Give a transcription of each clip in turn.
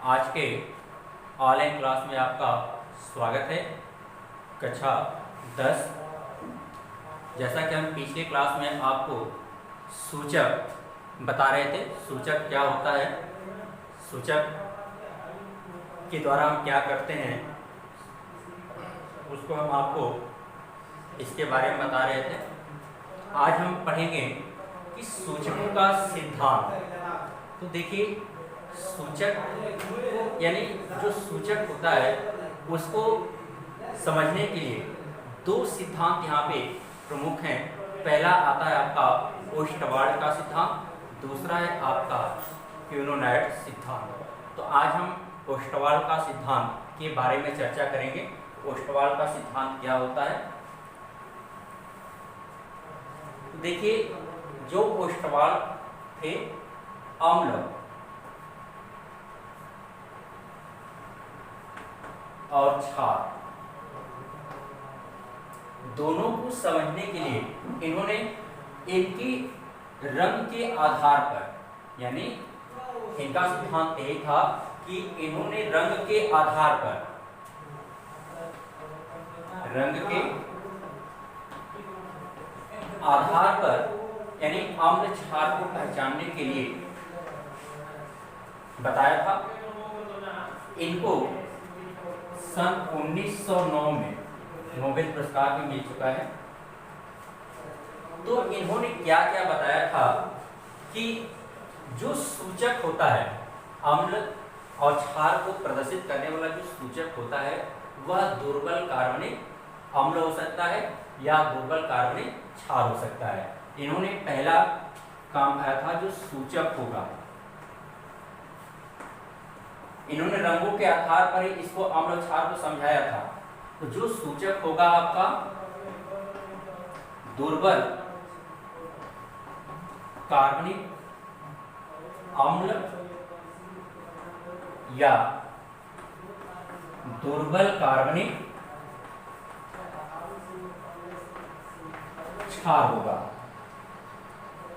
आज के online class में आपका स्वागत है। कक्षा 10। जैसा कि हम पिछले क्लास में आपको सूचक बता रहे थे, सूचक क्या होता है, सूचक के द्वारा हम क्या करते हैं, उसको हम आपको इसके बारे में बता रहे थे। आज हम पढ़ेंगे कि सूचकों का सिद्धांत। तो देखिए, सूचक यानी जो सूचक होता है उसको समझने के लिए दो सिद्धांत यहाँ पे प्रमुख हैं। पहला आता है आपका ओस्टवाल्ड का सिद्धांत, दूसरा है आपका क्यूनोनाइट सिद्धांत। तो आज हम ओस्टवाल्ड का सिद्धांत के बारे में चर्चा करेंगे। ओस्टवाल्ड का सिद्धांत क्या होता है, देखिए, जो ओस्टवाल्ड थे अम्ल और क्षार दोनों को समझने के लिए इन्होंने इनकी रंग के आधार पर, यानी इनका सिद्धांत यही था कि इन्होंने रंग के आधार पर, यानी अम्ल क्षार को पहचानने के लिए बताया था। इनको सन 1909 में नोबेल पुरस्कार भी मिल चुका है। तो इन्होंने क्या क्या बताया था कि जो सूचक होता है, अम्ल और क्षार को प्रदर्शित करने वाला जो सूचक होता है वह दुर्बल कार्बनिक अम्ल हो सकता है या दुर्बल कार्बनिक क्षार हो सकता है। इन्होंने पहला काम आया था जो सूचक होगा, इन्होंने रंगों के आधार पर ही इसको अम्ल और क्षार को समझाया था। तो जो सूचक होगा आपका दुर्बल कार्बनिक अम्ल या दुर्बल कार्बनिक क्षार होगा।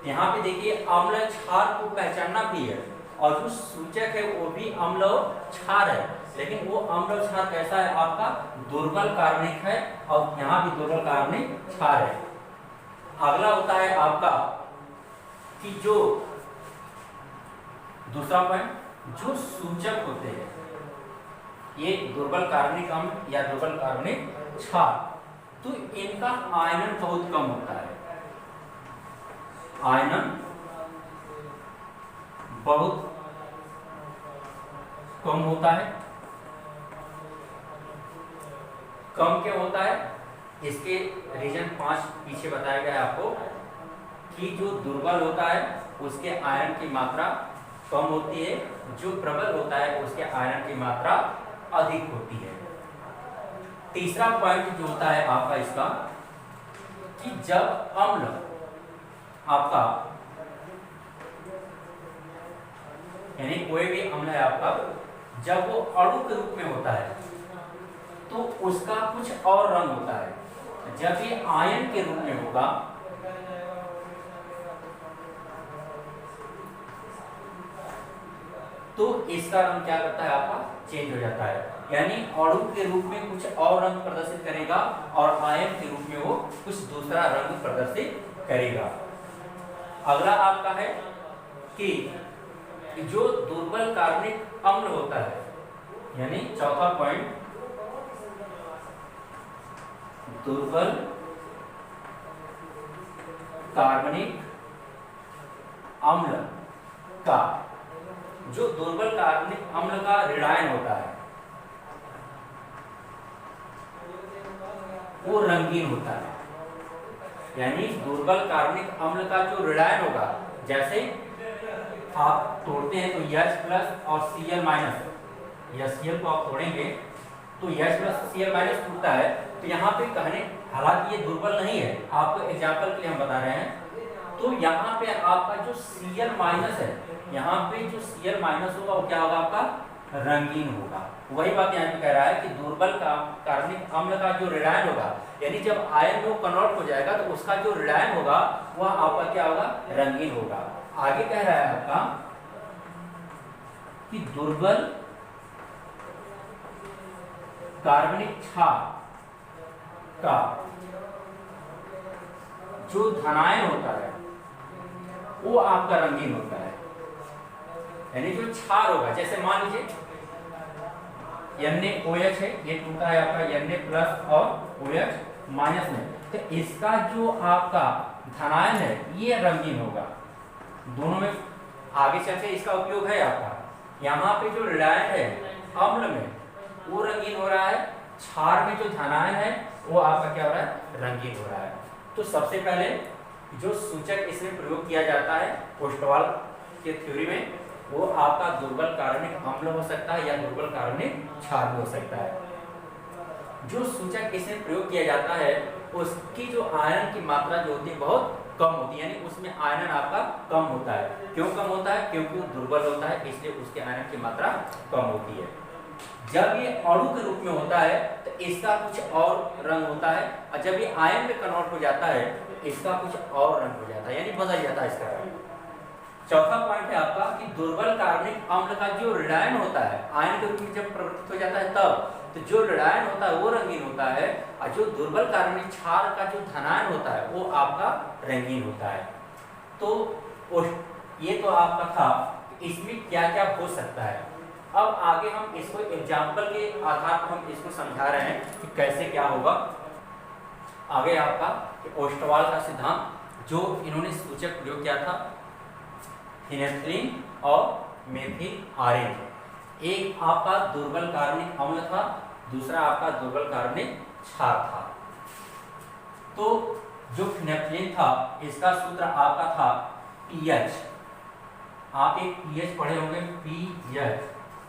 यहाँ पे देखिए, अम्ल क्षार को पहचानना भी है और जो सूचक है वो भी अम्ल और क्षार है, लेकिन वो अम्ल और क्षार कैसा है आपका दुर्बल कार्बनिक है और यहाँ भी दुर्बल कार्बनिक क्षार है। अगला होता है आपका कि जो दूसरा पॉइंट, जो सूचक होते हैं ये दुर्बल कार्बनिक अम्ल या दुर्बल कार्बनिक क्षार, तो इनका आयनन बहुत कम होता है, आयनन बहुत कम होता है। कम क्या होता है, इसके रीजन 5 पीछे बताया गया है आपको कि जो दुर्बल होता है उसके आयरन की मात्रा कम होती है, जो प्रबल होता है उसके आयरन की मात्रा अधिक होती है। तीसरा पॉइंट जो होता है आपका इसका कि जब अम्ल आपका, यानी कोई भी अम्ल है आपका, जब वो अणु के रूप में होता है तो उसका कुछ और रंग होता है। जब ये आयन के रूप में होगा तो इसका रंग क्या करता है आपका चेंज हो जाता है, यानी अणु के रूप में कुछ और रंग प्रदर्शित करेगा और आयन के रूप में वो कुछ दूसरा रंग प्रदर्शित करेगा। अगला आपका है कि जो दुर्बल कार्बनिक अम्ल होता है, यानी चौथा पॉइंट, दुर्बल कार्बनिक अम्ल का, जो दुर्बल कार्बनिक अम्ल का ऋणायन होता है वो रंगीन होता है। यानी दुर्बल कार्बनिक अम्ल का जो ऋणायन होगा, जैसे आप तोड़ते हैं तो H+ और Cl-, या Cl को आप तोड़ेंगे तो H+ Cl- टूटता है। तो यहाँ पे कहने, हालांकि ये दुर्बल नहीं है, आपको एग्जाम्पल के लिए हम बता रहे हैं। तो यहाँ पे आपका जो Cl- है, यहाँ पे जो Cl- होगा वो क्या होगा आपका रंगीन होगा। वही बात यहाँ पे कह रहा है कि दुर्बल कार्बनिक अम्ल का जो ऋणायन होगा, यानी जब आयन में कन्वर्ट हो जाएगा तो उसका जो ऋणायन होगा वह आपका क्या होगा रंगीन होगा। आगे कह रहा है आपका कि दुर्बल कार्बनिक क्षार का जो धनायन होता है वो आपका रंगीन होता है। यानी जो क्षार होगा, जैसे मान लीजिए NaOH है, ये टूटा है आपका Na+ और OH- में, तो इसका जो आपका धनायन है ये रंगीन होगा। दोनों में आगे चल के इसका उपयोग है आपका। यहाँ पे जो ऋणायन है अम्ल में वो रंगीन हो रहा है, क्षार में जो धनायन है वो आपका क्या हो रहा है, रंगीन हो रहा है। तो सबसे पहले जो सूचक इसमें प्रयोग किया जाता है ओस्टवाल के थ्योरी में, वो आपका दुर्बल कार्बनिक अम्ल हो सकता है या दुर्बल कार्बनिक क्षार हो सकता है। जो सूचक इसमें प्रयोग किया जाता है उसकी जो आयरन की मात्रा जो होती है बहुत कम होती है, यानी उसमें आयरन आपका कम होता है। क्यों कम होता है? क्योंकि वो दुर्बल होता है, इसलिए उसके आयरन की मात्रा कम होती है। जब ये अणु के रूप में होता है तो इसका कुछ और रंग होता है, और जब ये आयन में कन्वर्ट हो जाता है तो इसका कुछ और रंग हो जाता है, यानी बदल जाता है इसका रंग। चौथा पॉइंट है आपका कि दुर्बल कार्बनिक अम्ल का जो ऋणायन होता है आयन के रूप में जब परिवर्तित हो जाता है तब, तो जो ऋणायन होता है वो रंगीन होता है, और जो दुर्बल कार्बनिक क्षार का जो धनायन होता है वो आपका रंगीन होता है। तो ये तो आपका था इसमें क्या क्या हो सकता है। अब आगे हम इसको एग्जाम्पल के आधार पर हम इसको समझा रहे हैं कि कैसे क्या होगा। आगे आपका ओस्टवाल का सिद्धांत, जो इन्होंने सूचक प्रयोग किया था फिनेल्फ्थलीन और मेथिल आरेन। एक आपका दुर्बल कार्बनिक अम्ल था, दूसरा आपका दुर्बल कार्बनिक क्षार था। तो जो फिनेल्फ्थलीन था इसका सूत्र आपका था पीएच। आप एक पीएच पढ़े होंगे, पीएच,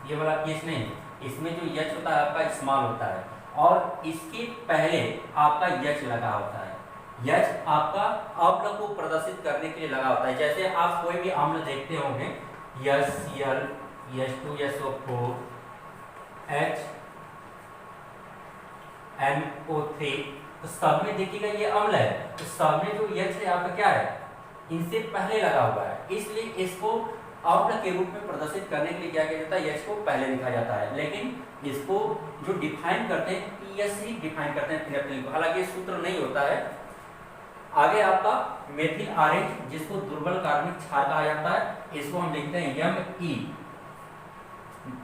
ये वाला पीएच नहीं, इसमें जो एच होता है आपका स्मॉल होता है और इसके पहले आपका एच लगा होता है। एच आपका अम्ल को प्रदर्शित करने के लिए लगा होता है। जैसे आप कोई भी अम्ल देखते होंगे HCl, H2SO4, HNO3, तो सब में देखिएगा ये अम्ल है, तो सब में जो एच है आपका क्या है, इनसे पहले लगा हुआ है, इसलिए इसको अम्ल के रूप में प्रदर्शित करने के लिए क्या किया जाता है, एच को पहले लिखा जाता है। लेकिन इसको जो डिफाइन करते हैं पीएच ही डिफाइन करते हैं फिनेल्फ्थलीन को, हालांकि ये सूत्र नहीं होता है। आगे आपका मेथिल आरेन, जिसको दुर्बल कार्बनिक क्षार कहा जाता है, इसको हम लिखते हैं Me।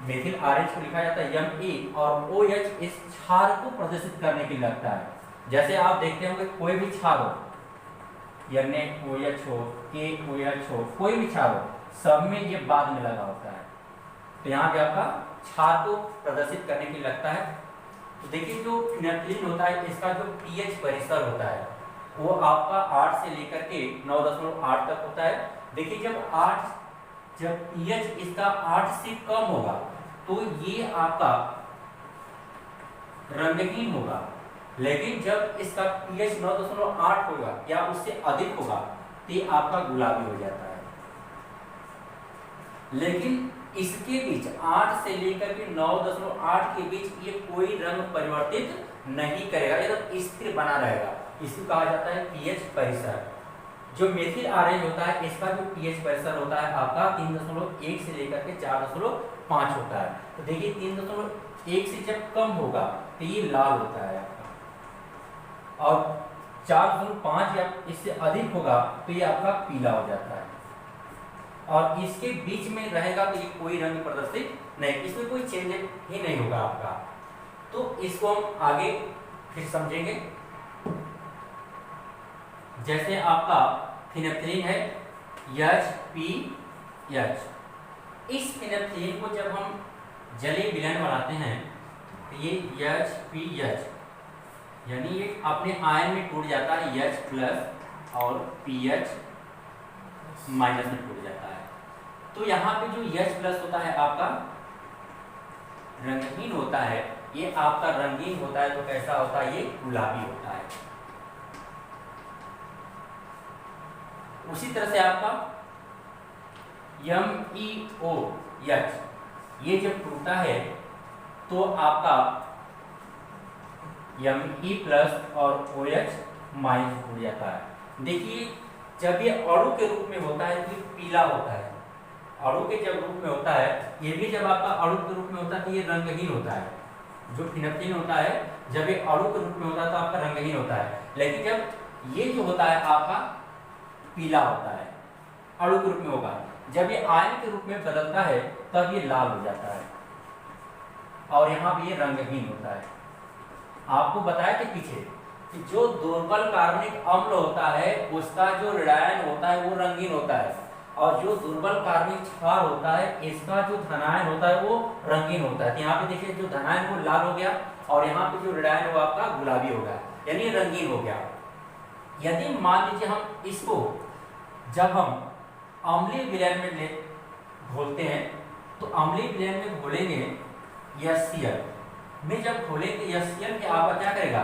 मेथिल आरेन को लिखा जाता है Me, और OH इस क्षार को प्रदर्शित करने के लिए लगता है। जैसे आप देखते होंगे कोई भी क्षार हो, NaOH हो, KOH हो, कोई भी क्षार हो, सब में ये बाद में लगा होता है। तो यहाँ पे आपका क्षार को प्रदर्शित करने के लिए लगता है। तो देखिए जो फिनेल्फ्थलीन होता है इसका जो पीएच परिसर होता है वो आपका 8 से लेकर के 9.8 तक होता है। देखिए जब पीएच इसका 8 से कम होगा तो ये आपका रंगहीन होगा, लेकिन जब इसका पीएच 9.8 होगा या उससे अधिक होगा तो ये आपका गुलाबी हो जाता है। लेकिन इसके बीच 8 से लेकर के 9.8 के बीच ये कोई रंग परिवर्तित नहीं करेगा, एकदम स्थिर बना रहेगा। इसको कहा जाता है पीएच परिसर। जो मेथिल आरेन होता है इसका जो पीएच परिसर होता है आपका 3.1 से लेकर के 4.5 होता है। तो देखिए 3.1 से जब कम होगा तो ये लाल होता है आपका, और 4.5 या इससे अधिक होगा तो ये आपका पीला हो जाता है, और इसके बीच में रहेगा तो ये कोई रंग प्रदर्शित नहीं, इसमें कोई चेंज ही नहीं होगा आपका। तो इसको हम आगे फिर समझेंगे। जैसे आपका फिनेल्फ्थलीन है HPH, इस फिनेल्फ्थलीन को जब हम जलीय विलयन बनाते हैं तो ये HPH, यानी ये अपने आयन में टूट जाता है H+ और PH- में टूट जाता है। तो यहाँ पे जो H+ होता है आपका रंगहीन होता है, ये आपका रंगीन होता है तो कैसा होता है, ये गुलाबी होता है। उसी तरह से आपका MEOH, ये जब टूटा है तो आपका Me+ और OH- टूट जाता है। देखिए जब ये अणु के रूप में होता है तो ये पीला होता है, अणु के जब रूप में होता है, ये भी जब आपका अणु के रूप में होता है तो ये रंगहीन होता है। जो फिनोप्थिलीन होता है जब ये अणु के रूप में होता है तो आपका रंगहीन होता है, लेकिन जब ये जो होता है आपका पीला होता है, अणु के रूप में होगा। जब ये आयन के रूप में बदलता है तब ये लाल हो जाता है और यहाँ पे ये रंगहीन होता है। आपको बताया कि पीछे कि जो दुर्बल कार्बनिक अम्ल होता है उसका जो ऋणायन होता है वो रंगीन होता है, और जो दुर्बल कार्बनिक क्षार होता है इसका जो धनायन होता है वो रंगीन होता है। तो यहाँ पे देखिए जो धनायन वो लाल हो गया और यहाँ पे जो ऋणायन वो आपका गुलाबी हो गया, यानी रंगीन हो गया। यदि मान लीजिए हम इसको जब हम अम्लीय विलयन में घोलते हैं तो अम्लीय विलयन में घोलेंगे HCl में, जब घोलेंगे HCl के आपका क्या करेगा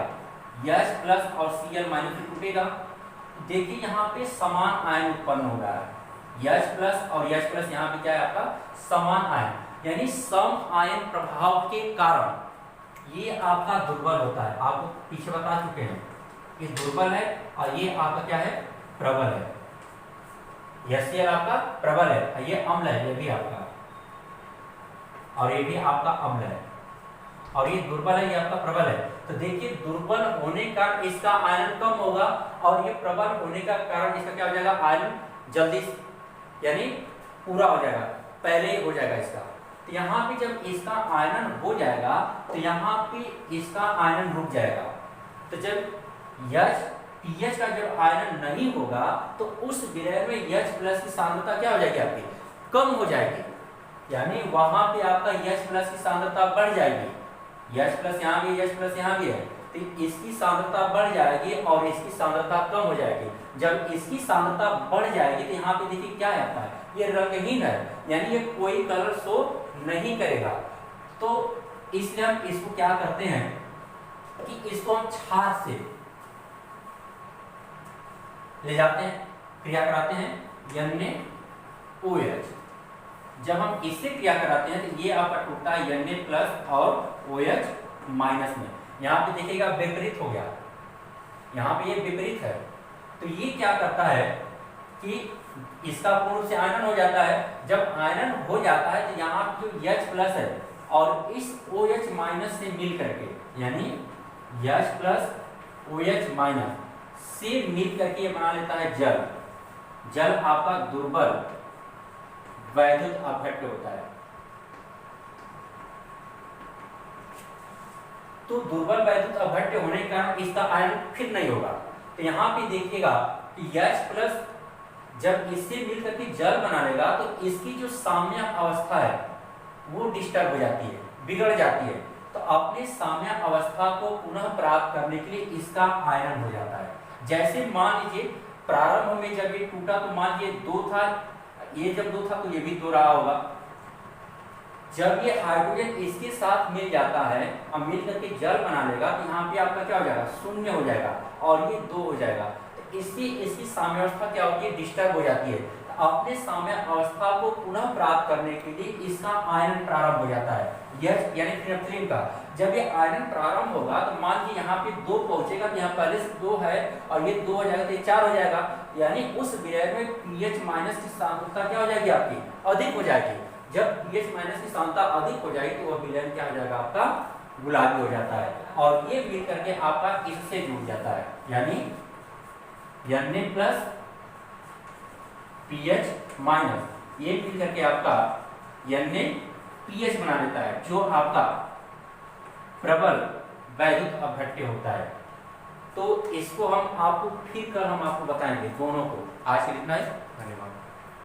H प्लस और Cl माइनस में टूटेगा। देखिए यहाँ पे समान आयन उत्पन्न हो रहा है, H प्लस और H प्लस यहाँ पे क्या है आपका समान आयन, यानी सम आयन प्रभाव के कारण ये आपका दुर्बल होता है। आपको पीछे बता चुके हैं ये दुर्बल है और ये आपका क्या है प्रबल है। HCl आपका प्रबल है और ये अम्ल है, ये भी आपका, और ये भी आपका अम्ल है, और ये दुर्बल है, ये आपका प्रबल है। तो देखिए दुर्बल होने का इसका आयन कम होगा और ये प्रबल होने का कारण इसका क्या हो जाएगा आयन जल्दी यानी पूरा हो जाएगा, पहले ही हो जाएगा इसका। तो यहाँ पे जब इसका आयन हो जाएगा तो यहाँ पे इसका आयन रुक जाएगा। तो जब पीएच का जब आयन नहीं होगा तो उस विलयन में H प्लस की सांद्रता क्या हो जाएगी आपकी कम हो जाएगी, यानी वहां पे आपका H प्लस की सांद्रता बढ़ जाएगी। H प्लस यहाँ भी H प्लस यहाँ भी है तो इसकी सांद्रता बढ़ जाएगी और इसकी सांद्रता कम हो जाएगी। जब इसकी सांद्रता बढ़ जाएगी तो यहाँ पे देखिए क्या आता है ये रंगहीन है, यानी ये कोई कलर शो नहीं करेगा। तो इसलिए हम इसको क्या करते हैं कि इसको हम क्षार से ले जाते हैं, क्रिया कराते हैं NaOH। जब हम इससे क्रिया कराते हैं तो ये आपका टूटता है Na प्लस और OH माइनस में। यहाँ पे देखिएगा विपरीत हो गया, यहाँ पे ये विपरीत है। तो ये क्या करता है कि इसका पूर्ण रूप से आयनन हो जाता है। जब आयनन हो जाता है तो यहाँ जो H प्लस है और इस OH माइनस से मिल करके यानी H प्लस OH माइनस से मिल करके ये बना लेता है जल। जल आपका दुर्बल वैद्युत अपघट्य होता है। तो दुर्बल वैद्युत अपघट्य होने के कारण इसका आयन फिर नहीं होगा। तो यहाँ पे देखिएगा कि H प्लस जब इससे मिल करके जल बना लेगा तो इसकी जो साम्य अवस्था है वो डिस्टर्ब हो जाती है, बिगड़ जाती है। तो अपने साम्य अवस्था को पुनः प्राप्त करने के लिए इसका आयन हो जाता है। जैसे मान लीजिए प्रारंभ में जब ये टूटा तो मान लीजिए 2 था, ये जब 2 था तो ये भी 2 रहा होगा। जब ये हाइड्रोजन इसके साथ मिल जाता है और मिल करके जल बना लेगा तो यहाँ पे आपका क्या हो जाएगा शून्य हो जाएगा और ये 2 हो जाएगा। तो इसकी साम्यावस्था क्या होती है डिस्टर्ब हो जाती है। तो अपने साम्य अवस्था को पुनः प्राप्त करने के लिए इसका आयन प्रारंभ हो जाता है। यह यानी फिनोप्थिलीन का जब ये आयन प्रारंभ होगा तो मान लीजिए यहाँ पे 2 पहुंचेगा तो यहाँ पहले से 2 है और ये 2 हो जाएगा तो ये 4 हो जाएगा, यानी उस विलयन में पीएच माइनस की सांद्रता क्या हो जाएगी आपकी अधिक हो जाएगी। जब पीएच माइनस की सांद्रता अधिक हो जाएगी तो वह विलयन क्या हो जाएगा आपका गुलाबी हो जाता है और ये मिल करके आपका इससे जुड़ जाता है, यानी Na प्लस पीएच माइनस ये मिल करके आपका NaPH बना देता है जो आपका प्रबल वैद्युत अपघट्य होता है। तो इसको हम आपको फिर कल हम आपको बताएंगे दोनों को। आज के लिए इतना ही, धन्यवाद।